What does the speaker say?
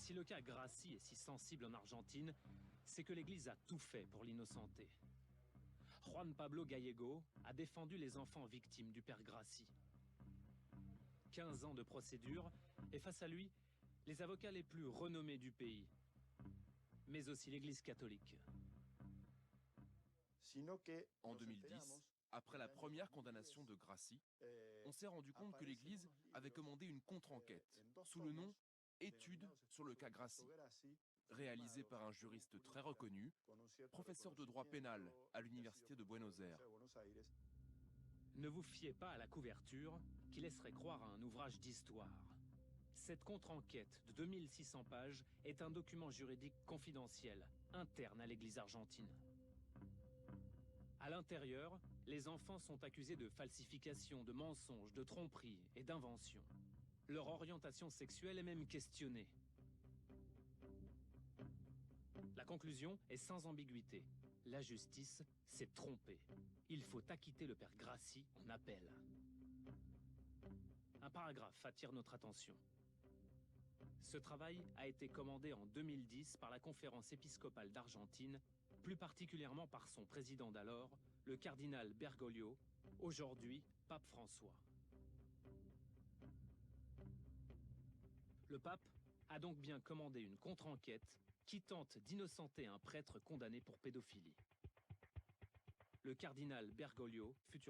Si le cas Grassi est si sensible en Argentine, c'est que l'Église a tout fait pour l'innocenter. Juan Pablo Gallego a défendu les enfants victimes du père Grassi. 15 ans de procédure, et face à lui, les avocats les plus renommés du pays, mais aussi l'Église catholique. En 2010, après la première condamnation de Grassi, on s'est rendu compte que l'Église avait commandé une contre-enquête sous le nom « Étude sur le cas Grassi », réalisée par un juriste très reconnu, professeur de droit pénal à l'Université de Buenos Aires. Ne vous fiez pas à la couverture qui laisserait croire à un ouvrage d'histoire. Cette contre-enquête de 2600 pages est un document juridique confidentiel, interne à l'Église argentine. À l'intérieur, les enfants sont accusés de falsification, de mensonges, de tromperies et d'inventions. Leur orientation sexuelle est même questionnée. La conclusion est sans ambiguïté. La justice s'est trompée. Il faut acquitter le père Grassi en appel. Un paragraphe attire notre attention. Ce travail a été commandé en 2010 par la Conférence épiscopale d'Argentine, plus particulièrement par son président d'alors, le cardinal Bergoglio, aujourd'hui pape François. Le pape a donc bien commandé une contre-enquête qui tente d'innocenter un prêtre condamné pour pédophilie. Le cardinal Bergoglio, futur